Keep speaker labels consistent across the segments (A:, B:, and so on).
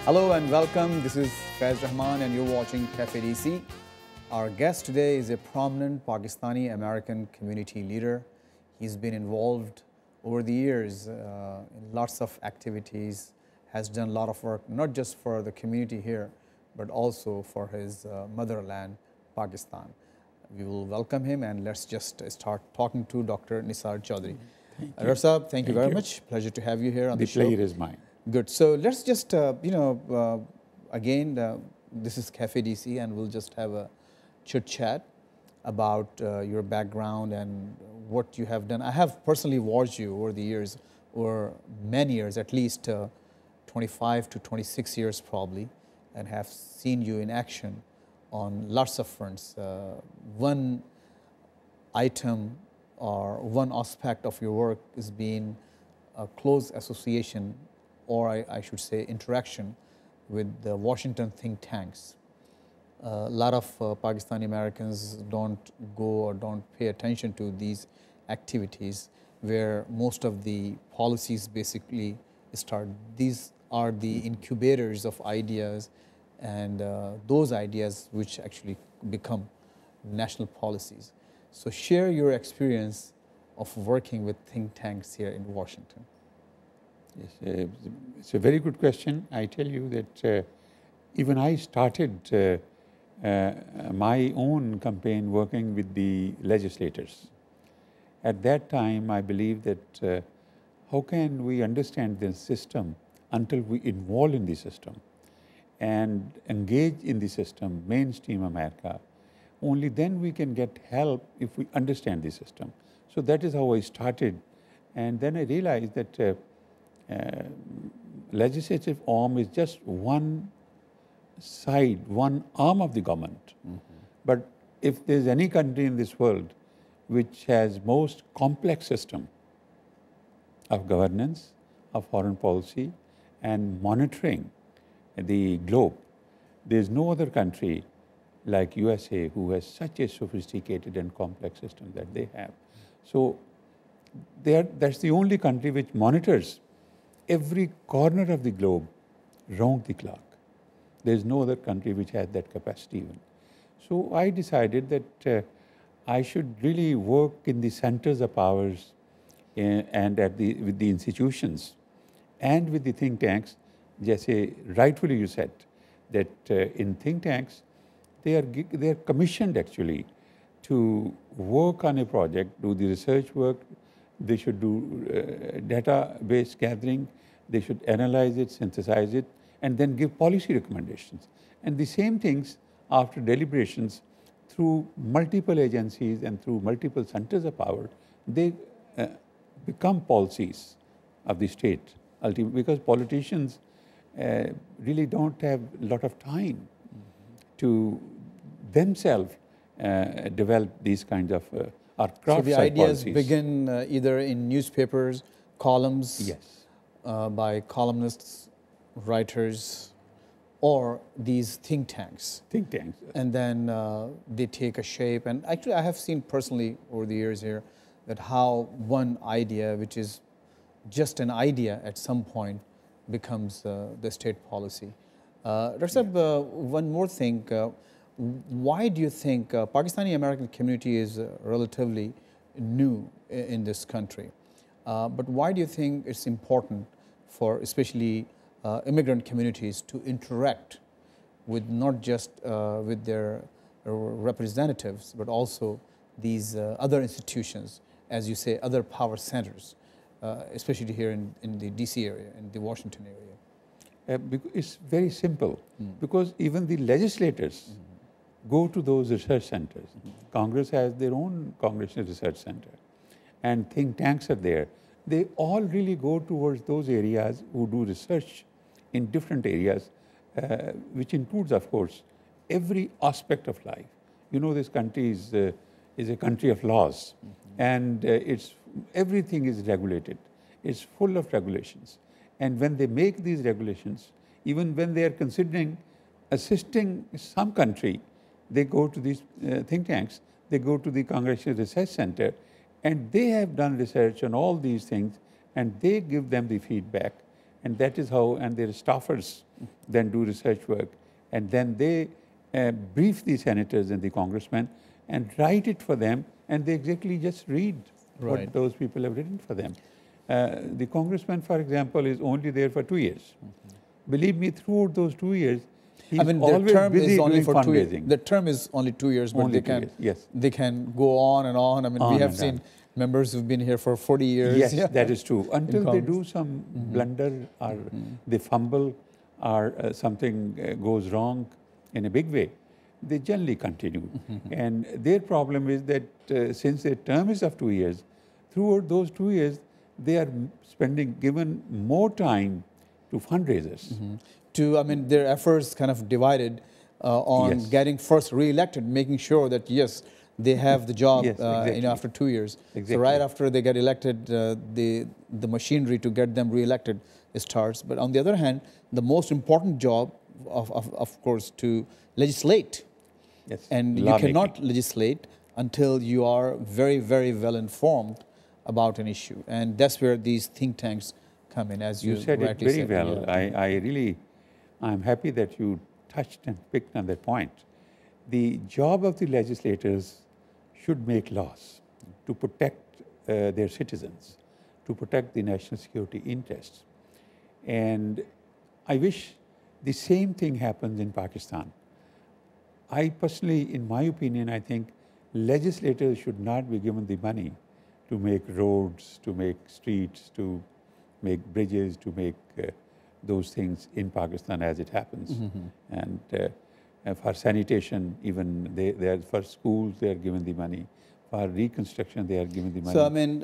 A: Hello and welcome. This is Faiz Rahman and you're watching Cafe DC. Our guest today is a prominent Pakistani American community leader. He's been involved over the years in lots of activities, has done a lot of work, not just for the community here, but also for his motherland, Pakistan. We will welcome him and let's just start talking to Dr. Nisar Chaudhry. Dr. Saab, thank you very much. Pleasure to have you here on the show.
B: The pleasure is mine.
A: Good. So let's just, again, this is Cafe DC and we'll just have a chit chat about your background and what you have done. I have personally watched you over the years, or many years, at least 25 to 26 years probably, and have seen you in action on lots of fronts. One item or one aspect of your work is being a close association, or I should say interaction, with the Washington think tanks. A lot of Pakistani Americans don't go or don't pay attention to these activities where most of the policies basically start. These are the incubators of ideas and those ideas which actually become national policies. So share your experience of working with think tanks here in Washington.
B: Yes, it's a very good question. I tell you that even I started my own campaign working with the legislators. At that time, I believed that how can we understand the system until we involve in the system and engage in the system, mainstream America. Only then we can get help if we understand the system. So that is how I started. And then I realized that legislative arm is just one side, one arm of the government. But if there's any country in this world which has most complex system of governance, of foreign policy, and monitoring the globe, there's no other country like USA who has such a sophisticated and complex system that they have. So that's the only country which monitors every corner of the globe round the clock. There's no other country which has that capacity even. So I decided that I should really work in the centers of powers and with the institutions and with the think tanks. Just rightfully you said that in think tanks, they are commissioned actually to work on a project, do the research work. They should do database gathering, they should analyze it, synthesize it, and then give policy recommendations. And the same things after deliberations through multiple agencies and through multiple centers of power, they become policies of the state, ultimately, because politicians really don't have a lot of time to themselves develop these kinds of or craft
A: So the ideas
B: policies.
A: begin either in newspapers, columns,
B: Yes.
A: by columnists, writers, or these think tanks.
B: Think tanks.
A: And then they take a shape. And actually, I have seen personally over the years here that how one idea, which is just an idea at some point, becomes the state policy. Dr. Saab, one more thing. Why do you think Pakistani American community is relatively new in this country? But why do you think it's important for especially immigrant communities to interact with not just with their representatives, but also these other institutions, as you say, other power centers, especially here in the DC area, in the Washington area?
B: It's very simple, because even the legislators go to those research centers. Congress has their own Congressional Research Center, and think tanks are there. They all really go towards those areas who do research in different areas, which includes, of course, every aspect of life. You know, this country is a country of laws, and everything is regulated. It's full of regulations. And when they make these regulations, even when they are considering assisting some country, they go to these think tanks, they go to the Congressional Research Center, and they have done research on all these things, and they give them the feedback, And that is how, and their staffers then do research work. And then they brief the senators and the congressmen and write it for them, and they exactly just read
A: Right.
B: what those people have written for them. The congressman, for example, is only there for 2 years. Believe me, throughout those 2 years, he's
A: I mean, their
B: always
A: term
B: busy
A: is only
B: doing
A: for 2 years.
B: fundraising.
A: The term is only 2 years, but
B: Only
A: they
B: 2
A: can
B: years, yes.
A: they can go on and on. I mean, we
B: On
A: have
B: and
A: seen
B: on.
A: members who've been here for 40 years.
B: Yes,
A: Yeah.
B: that is true. Until they
A: Congress.
B: do some blunder or they fumble or something goes wrong in a big way, they generally continue. And their problem is that since their term is of 2 years, throughout those 2 years, they are given more time to fundraisers.
A: I mean, their efforts kind of divided on
B: Yes.
A: getting first re-elected, making sure that, yes, they have the job
B: Yes, exactly.
A: after 2 years. So
B: Exactly.
A: right after they get elected, the machinery to get them re-elected starts. But on the other hand, the most important job, of course, to legislate.
B: Yes.
A: And you
B: Lawmaking.
A: cannot legislate until you are very, very well informed about an issue. And that's where these think tanks come in, as you,
B: You said it
A: rightly
B: very
A: said.
B: well.
A: Yeah.
B: I'm happy that you touched and picked on that point. The job of the legislators should make laws to protect their citizens, to protect the national security interests. And I wish the same thing happens in Pakistan. I personally, in my opinion, I think legislators should not be given the money to make roads, to make streets, to make bridges, to make those things in Pakistan as it happens. And for sanitation, even they are, for schools, they are given the money. For reconstruction, they are given the money.
A: So, I mean,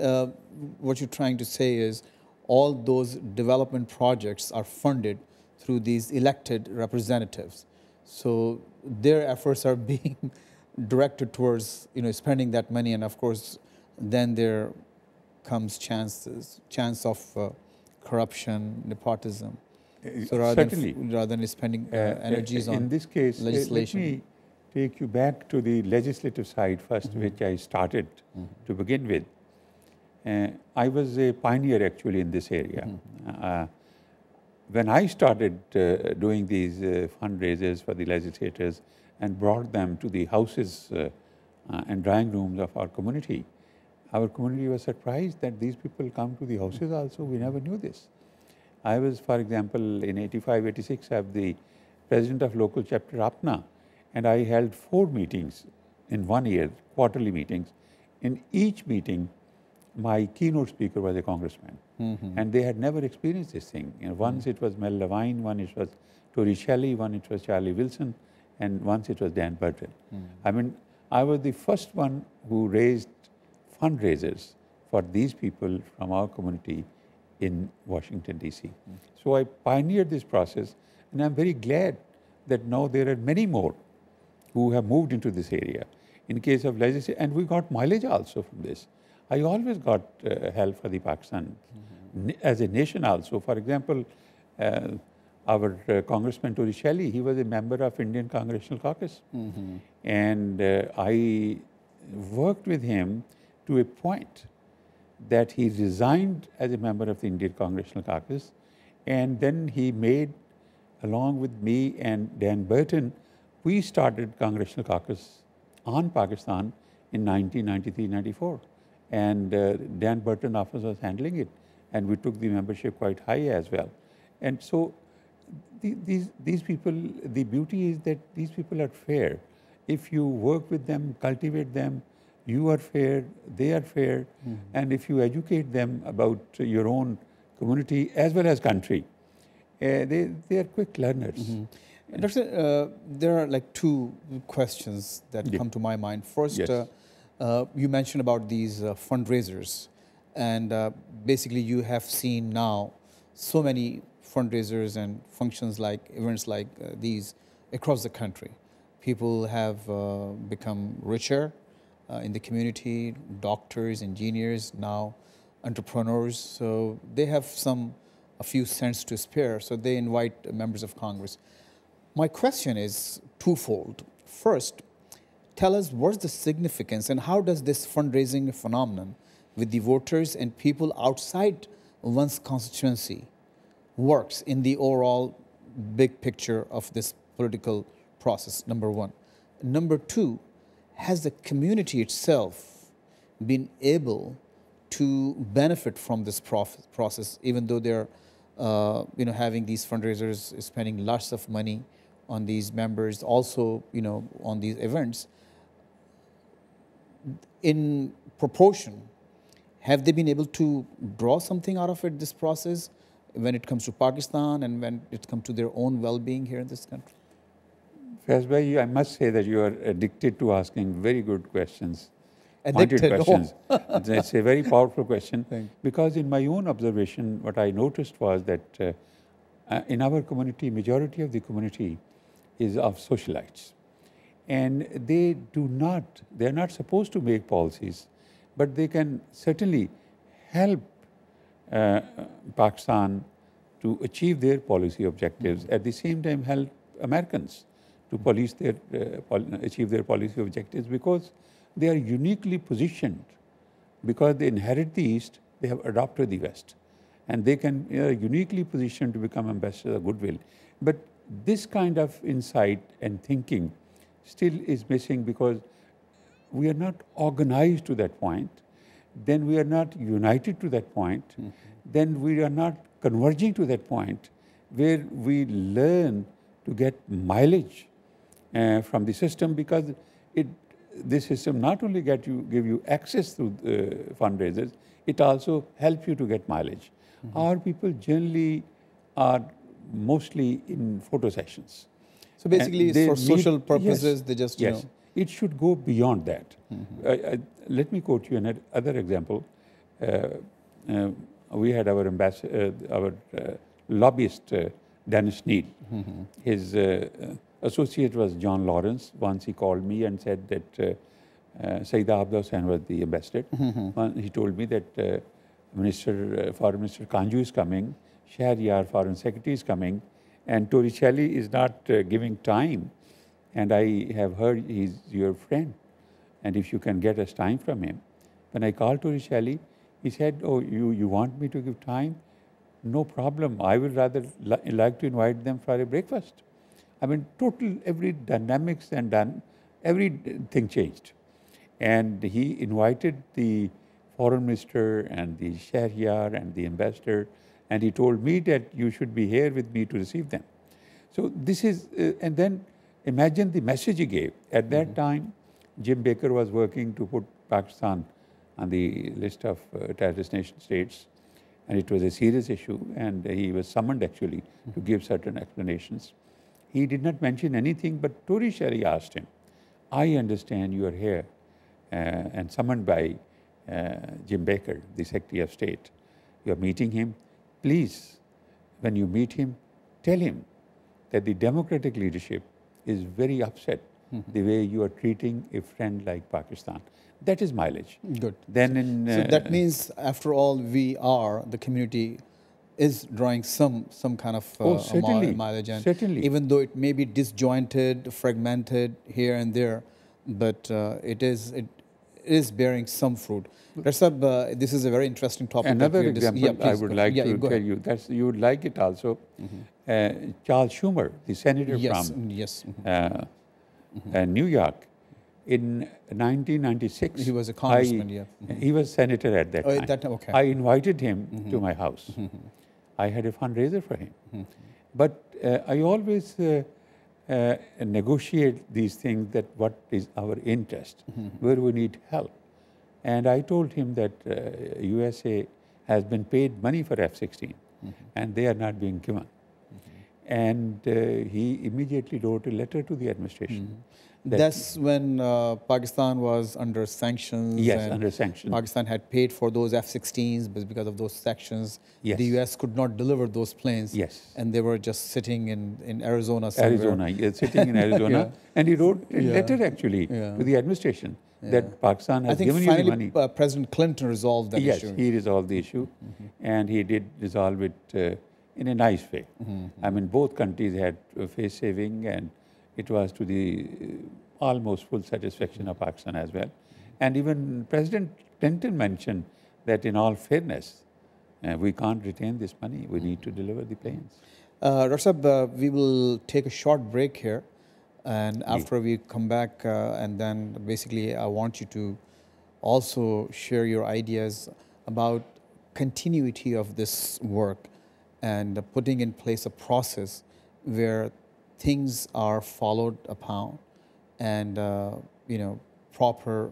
A: what you're trying to say is all those development projects are funded through these elected representatives. So their efforts are being directed towards, spending that money, and of course, then there comes chance of corruption, nepotism. So
B: Certainly.
A: rather than spending energies on
B: in this case,
A: legislation.
B: let me take you back to the legislative side first, which I started to begin with. I was a pioneer actually in this area. When I started doing these fundraisers for the legislators and brought them to the houses and drawing rooms of our community was surprised that these people come to the houses also. We never knew this. I was, for example, in 85, 86, I was the president of local chapter Apna, and I held 4 meetings in 1 year, quarterly meetings. In each meeting, my keynote speaker was a congressman, and they had never experienced this thing. Once it was Mel Levine, one it was Tori Shelley, one it was Charlie Wilson, and once it was Dan Burton. I mean, I was the first one who raised fundraisers for these people from our community in Washington, D.C. So I pioneered this process, and I'm very glad that now there are many more who have moved into this area. In case of legislation, and we got mileage also from this. I always got help for the Pakistan as a nation also. For example, our Congressman Tori Shelley, he was a member of Indian Congressional Caucus. And I worked with him to a point that he resigned as a member of the Indian Congressional Caucus, and then he made, along with me and Dan Burton, we started Congressional Caucus on Pakistan in 1993-94. And Dan Burton office was handling it, and we took the membership quite high as well. And so these people, the beauty is that these people are fair. If you work with them, cultivate them, you are fair, they are fair, and if you educate them about your own community as well as country, they are quick learners.
A: Doctor, there are like 2 questions that come to my mind. First,
B: Yes.
A: You mentioned about these fundraisers, and basically you have seen now so many fundraisers and functions like events like these across the country. People have become richer in the community, doctors, engineers, now entrepreneurs. So they have a few cents to spare, so they invite members of Congress. My question is twofold. First, tell us what's the significance and how does this fundraising phenomenon with the voters and people outside one's constituency works in the overall big picture of this political process, number one. Number two, has the community itself been able to benefit from this process, even though they're having these fundraisers, spending lots of money on these members, also on these events? In proportion, have they been able to draw something out of it, this process, when it comes to Pakistan and when it comes to their own well-being here in this country?
B: Faiz bhai, I must say that you are addicted to asking very good questions.
A: Addicted?
B: Pointed questions. It's a very powerful question because in my own observation, what I noticed was that in our community, majority of the community is of socialites. And they are not supposed to make policies, but they can certainly help Pakistan to achieve their policy objectives, at the same time help Americans to achieve their policy objectives, because they are uniquely positioned. Because they inherit the East, they have adopted the West. And they are uniquely positioned to become ambassadors of goodwill. But this kind of insight and thinking still is missing, because we are not organized to that point, then we are not united to that point, then we are not converging to that point where we learn to get mileage from the system, because this system not only give you access through fundraisers, it also helps you to get mileage. Our people generally are mostly in photo sessions.
A: So basically, it's for social purposes. Yes, they just,
B: yes. It should go beyond that. Let me quote you another example. We had our ambassador, our lobbyist, Dennis Neal. His associate was John Lawrence. Once he called me and said that Sayyida Abda Hussain was the ambassador. He told me that Foreign Minister Kanju is coming, Shahryar Foreign Secretary is coming, and Torricelli is not giving time. And I have heard he's your friend, and if you can get us time from him. When I called Torricelli, he said, "Oh, you want me to give time? No problem. I will rather like to invite them for a breakfast." I mean, every dynamics and everything changed. And he invited the foreign minister and the Shahryar and the ambassador, and he told me that you should be here with me to receive them. So this is, and then imagine the message he gave. At that time, Jim Baker was working to put Pakistan on the list of terrorist nation states, and it was a serious issue, and he was summoned actually to give certain explanations. He did not mention anything, but Torricelli asked him, "I understand you are here and summoned by Jim Baker, the Secretary of State. You are meeting him. Please, when you meet him, tell him that the democratic leadership is very upset the way you are treating a friend like Pakistan." That is mileage.
A: Good.
B: Then
A: so that means, after all, the community is drawing some kind of mileage, and
B: certainly,
A: even though it may be disjointed, fragmented here and there, but it is bearing some fruit. This is a very interesting topic.
B: Another example I would like to tell you, you would like it also. Charles Schumer, the senator from New York, in 1996.
A: He was a congressman,
B: He was senator at that time.
A: Okay.
B: I invited him to my house. I had a fundraiser for him. But I always negotiate these things, that what is our interest, where we need help. And I told him that USA has been paid money for F-16, and they are not being given. And he immediately wrote a letter to the administration.
A: That's when Pakistan was under sanctions.
B: Yes, under sanctions.
A: Pakistan had paid for those F-16s, but because of those sanctions, the US could not deliver those planes.
B: Yes.
A: And they were just sitting in Arizona somewhere.
B: Sitting in Arizona. And he wrote a letter actually to the administration that Pakistan has given you the money.
A: I think President Clinton resolved that issue.
B: Yes, he resolved the issue. And he did resolve it in a nice way. I mean, both countries had face saving, and it was to the almost full satisfaction of Pakistan as well. And even President Clinton mentioned that, in all fairness, We can't retain this money. We need to deliver the planes.
A: Dr. Saab, we will take a short break here, and after we come back, and then basically I want you to also share your ideas about continuity of this work and putting in place a process where things are followed upon and proper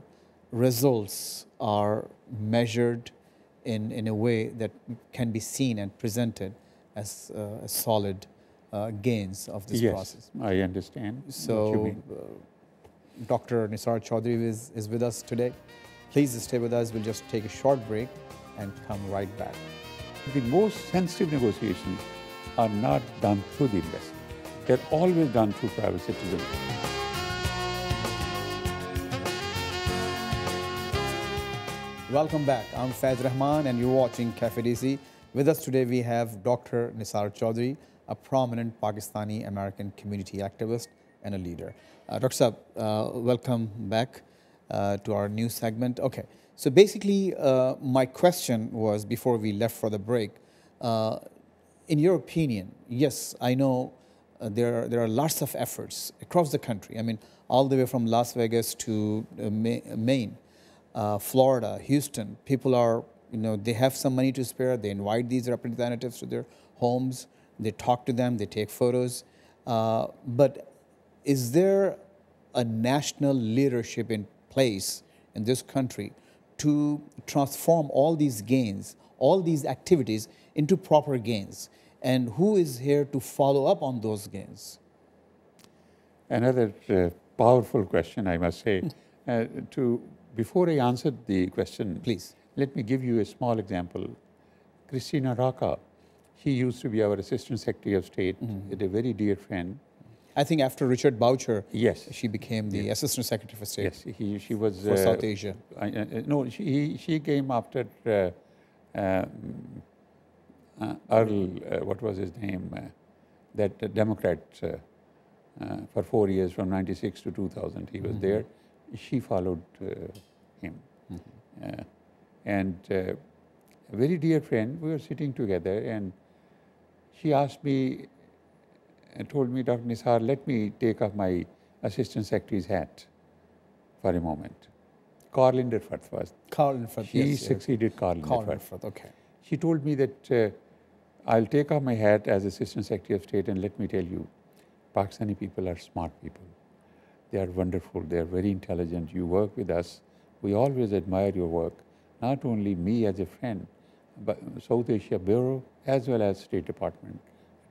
A: results are measured in a way that can be seen and presented as solid gains of this process.
B: I understand what you
A: So,
B: mean.
A: Dr. Nisar Chaudhary is with us today. Please stay with us. We'll just take a short break and come right back.
B: The most sensitive negotiations are not done through the investor. They're always done through private citizens.
A: Welcome back. I'm Faiz Rahman and you're watching Cafe DC. With us today we have Dr. Nisar Chaudhary, a prominent Pakistani American community activist and a leader. Dr. Saab, welcome back to our new segment. Okay, so basically my question was, before we left for the break, in your opinion, yes, I know there are lots of efforts across the country. I mean, all the way from Las Vegas to Maine, Florida, Houston. People are, they have some money to spare. They invite these representatives to their homes. They talk to them. They take photos. But is there a national leadership in place in this country to transform all these gains, all these activities into proper gains? And who is here to follow up on those gains?
B: Another powerful question, I must say. Before I answer the question,
A: please,
B: let me give you a small example. Christina Rocca, she used to be our Assistant Secretary of State, a very dear friend.
A: I think after Richard Boucher,
B: yes,
A: she became the Assistant Secretary for State.
B: Yes, she was
A: for South Asia.
B: No, she came after Earl. What was his name? That Democrat for 4 years, from '96 to 2000. He was there. She followed him, and a very dear friend. We were sitting together, and she asked me and told me, Dr. Nisar, let me take off my Assistant Secretary's hat for a moment. Carl Linderfirth was.
A: Carl Linderfirth,
B: She succeeded Carl Linderfirth.
A: Okay.
B: She told me that I'll take off my hat as Assistant Secretary of State, and let me tell you, Pakistani people are smart people. They are wonderful. They are very intelligent. You work with us. We always admire your work. Not only me as a friend, but South Asia Bureau as well as State Department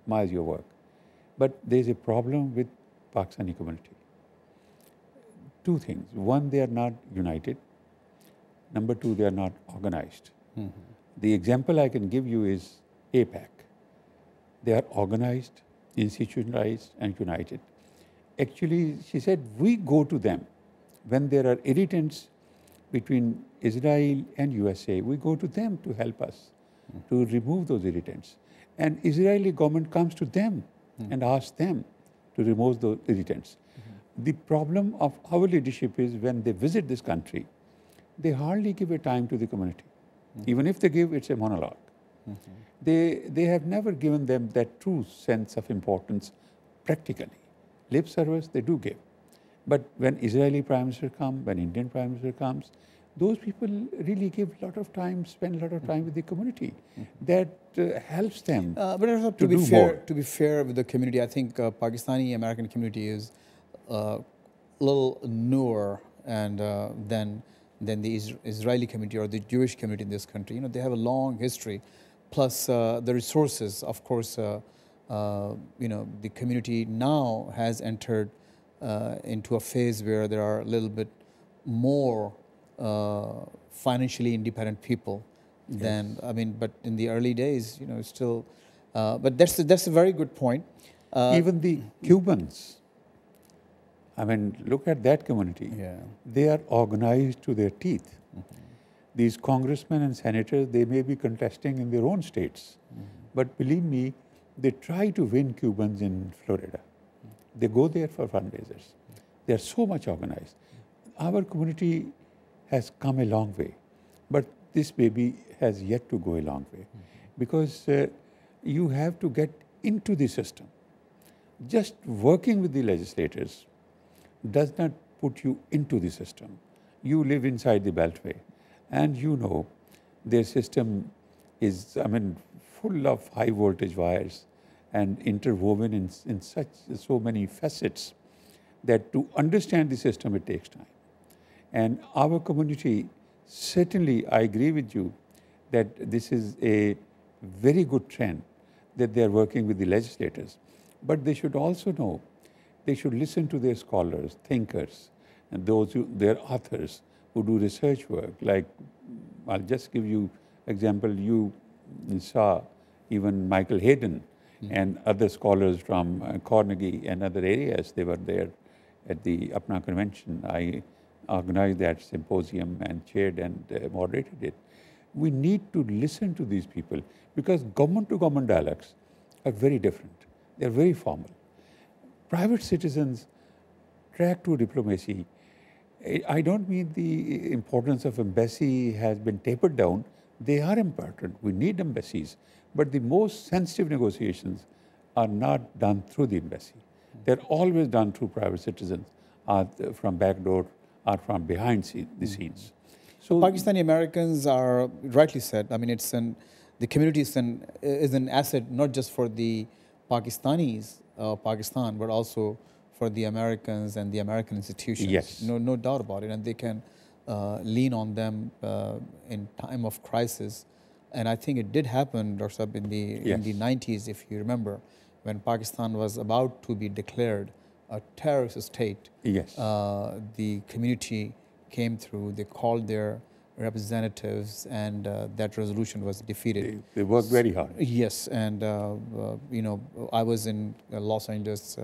B: admires your work. But there's a problem with Pakistani community. Two things. One, they are not united. Number two, they are not organized. The example I can give you is APAC. They are organized, institutionalized, and united. Actually, she said, we go to them when there are irritants between Israel and USA. We go to them to help us to remove those irritants. And Israeli government comes to them and asks them to remove those irritants. The problem of our leadership is when they visit this country, they hardly give a time to the community. Even if they give, it's a monologue. They have never given them that true sense of importance practically. Lip service, they do give. But when Israeli Prime Minister comes, when Indian Prime Minister comes, those people really give a lot of time, spend a lot of time with the community. That helps them
A: but
B: to do more.
A: To be fair with the community, I think Pakistani American community is a little newer and than the Israeli community or the Jewish community in this country. They have a long history, plus the resources. Of course, the community now has entered into a phase where there are a little bit more financially independent people than, but in the early days, still, but that's a very good point.
B: Even the Cubans, look at that community.
A: Yeah.
B: They are organized to their teeth. These congressmen and senators, they may be contesting in their own states. But believe me, they try to win Cubans in Florida. They go there for fundraisers. They are so much organized. Our community has come a long way. But this baby has yet to go a long way, because you have to get into the system. Just working with the legislators does not put you into the system. You live inside the beltway, and you know their system is, I mean, full of high voltage wires and interwoven in so many facets that to understand the system it takes time. And our community, certainly I agree with you that this is a very good trend that they are working with the legislators. But they should also know, they should listen to their scholars, thinkers, and their authors who do research work. Like, I'll just give you example, you saw even Michael Hayden and other scholars from Carnegie and other areas, they were there at the Apna convention. I organized that symposium and chaired and moderated it. We need to listen to these people, because government to government dialogues are very different. They're very formal. Private citizens track to diplomacy. I don't mean the importance of embassy has been tapered down. They are important. We need embassies. But the most sensitive negotiations are not done through the embassy. They're always done through private citizens, from back door or from behind the scenes. So
A: Pakistani Americans are rightly said. I mean, the community is an asset not just for the Pakistanis, Pakistan, but also for the Americans and the American institutions.
B: Yes.
A: No doubt about it. And they can lean on them in time of crisis. And I think it did happen, Dr. Saab, in the 90s, if you remember, when Pakistan was about to be declared a terrorist state.
B: Yes.
A: The community came through, they called their representatives, and that resolution was defeated.
B: They worked very hard.
A: Yes, and I was in Los Angeles,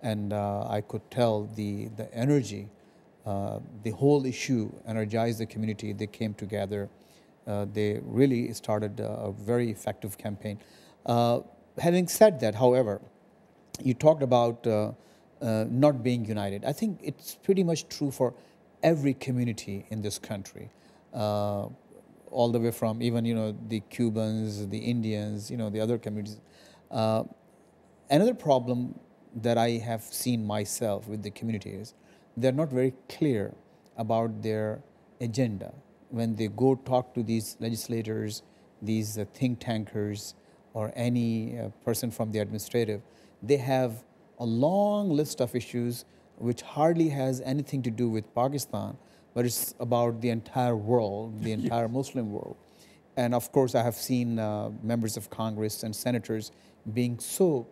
A: and I could tell the energy, the whole issue energized the community. They came together. They really started a very effective campaign. Having said that, however, you talked about not being united. I think it's pretty much true for every community in this country, all the way from even the Cubans, the Indians, the other communities. Another problem that I have seen myself with the community is they're not very clear about their agenda. When they go talk to these legislators, these think tankers, or any person from the administrative, they have a long list of issues which hardly has anything to do with Pakistan, but it's about the entire world, the entire Muslim world. And of course, I have seen members of Congress and senators being so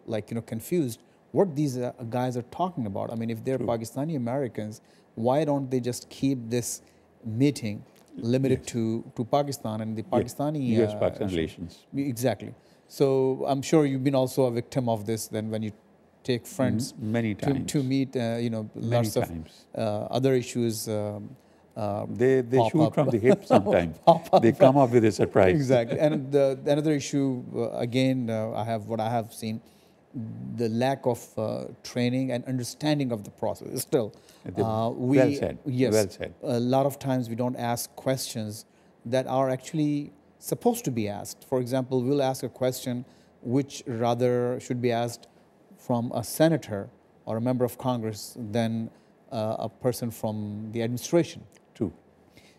A: confused what these guys are talking about. I mean, if they're Pakistani Americans, why don't they just keep this meeting limited to Pakistan and the Pakistani
B: US-Pakistan relations?
A: Exactly. So I'm sure you've been also a victim of this then when you take friends
B: many times
A: to meet, lots of other issues.
B: They shoot from the hip sometimes. They come up with a surprise.
A: Exactly. And another issue, again, I have seen, the lack of training and understanding of the process. Still,
B: well said.
A: Yes,
B: well said.
A: A lot of times we don't ask questions that are actually supposed to be asked. For example, we'll ask a question which rather should be asked from a senator or a member of Congress than a person from the administration.
B: True.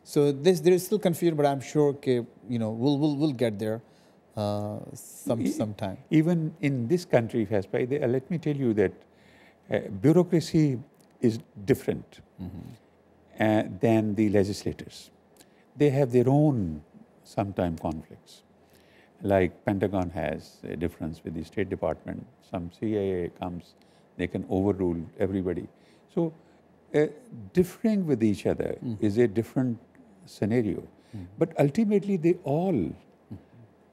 A: So there is still confusion, but I'm sure we'll get there sometime.
B: Even in this country, Fazpai, let me tell you that bureaucracy is different than the legislators. They have their own sometimes conflicts. Like Pentagon has a difference with the State Department. Some CIA comes, they can overrule everybody. So differing with each other is a different scenario. But ultimately they all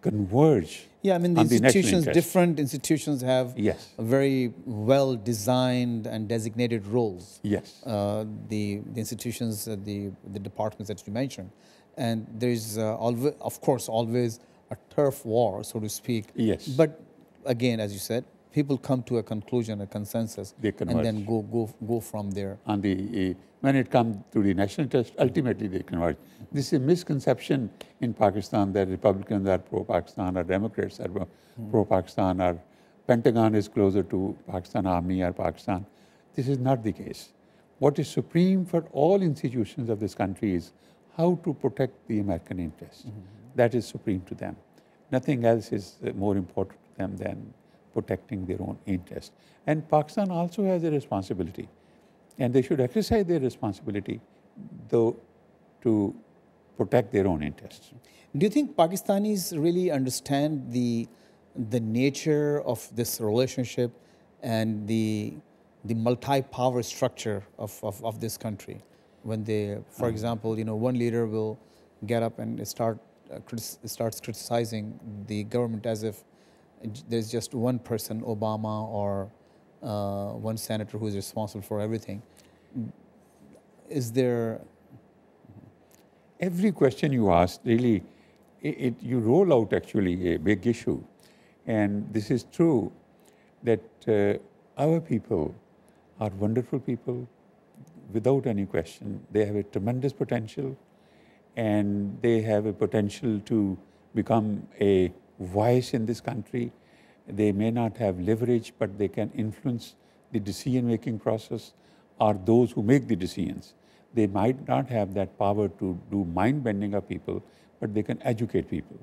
B: converge.
A: Yeah, I mean, the institutions, different institutions have very well designed and designated roles.
B: Yes.
A: The institutions, the departments that you mentioned. And there's always, of course, always a turf war, so to speak.
B: Yes.
A: But again, as you said, people come to a conclusion, a consensus,
B: They
A: and
B: converge.
A: then go from there.
B: On the when it comes to the national interest, ultimately they converge. This is a misconception in Pakistan that Republicans are pro-Pakistan or Democrats are pro-Pakistan or Pentagon is closer to Pakistan Army or Pakistan. This is not the case. What is supreme for all institutions of this country is how to protect the American interest. That is supreme to them. Nothing else is more important to them than protecting their own interest. And Pakistan also has a responsibility. And they should exercise their responsibility, though, to protect their own interests.
A: Do you think Pakistanis really understand the nature of this relationship and the multi-power structure of this country? When they, for example, one leader will get up and starts criticizing the government as if there's just one person, Obama, or one senator who is responsible for everything. Is there...
B: Every question you ask, really, you roll out actually a big issue. And this is true that our people are wonderful people, without any question. They have a tremendous potential, and they have a potential to become a voice in this country. They may not have leverage, but they can influence the decision-making process or those who make the decisions. They might not have that power to do mind-bending of people, but they can educate people,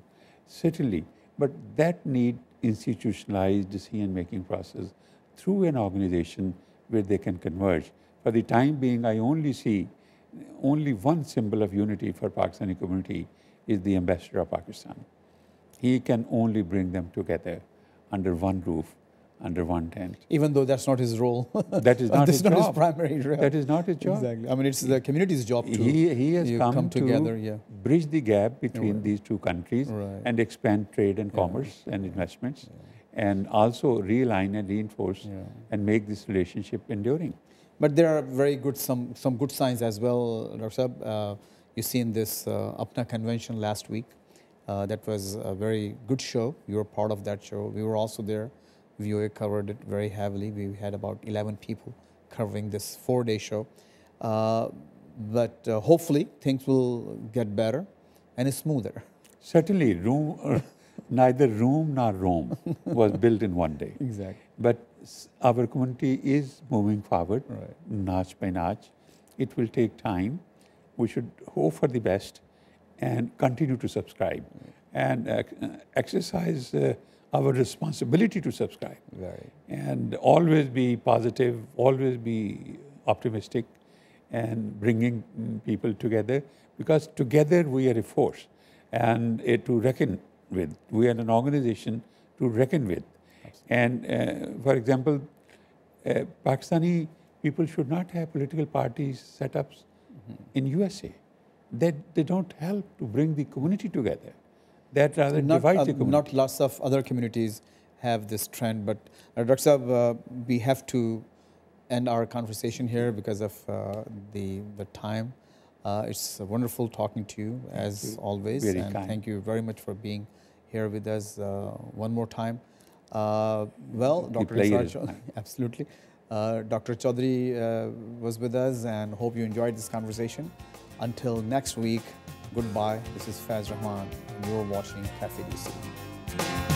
B: certainly. But that need institutionalized decision-making process through an organization where they can converge. For the time being, I only see only one symbol of unity for Pakistani community is the ambassador of Pakistan. He can only bring them together under one roof, under one tent.
A: Even though that's not his role.
B: That is not his job.
A: That's not his primary role.
B: That is not his job.
A: Exactly. I mean, it's the community's job to
B: He has come
A: together,
B: to bridge the gap between these two countries and expand trade and commerce and investments, and also realign and reinforce and make this relationship enduring.
A: But there are very good, some good signs as well, Dr. Saab. You seen this Apna convention last week. That was a very good show. You were part of that show. We were also there. VOA covered it very heavily. We had about 11 people covering this 4-day show. But hopefully things will get better and smoother.
B: Certainly, neither Rome nor Rome was built in one day.
A: Exactly.
B: But our community is moving forward, notch by notch. It will take time. We should hope for the best and continue to subscribe and exercise our responsibility to subscribe. And always be positive, always be optimistic, and bringing people together, because together we are a force and to reckon with. We are an organization to reckon with. And for example, Pakistani people should not have political parties set up in USA. They don't help to bring the community together. That rather divides the community.
A: Not lots of other communities have this trend, but Dr. Saab, we have to end our conversation here because of the time. It's wonderful talking to you as always, and thank you very much for being here with us one more time. Well, Dr. Chaudhry, absolutely. Dr. Chaudhry was with us, and hope you enjoyed this conversation. Until next week, goodbye. This is Faiz Rahman, and you're watching Cafe DC.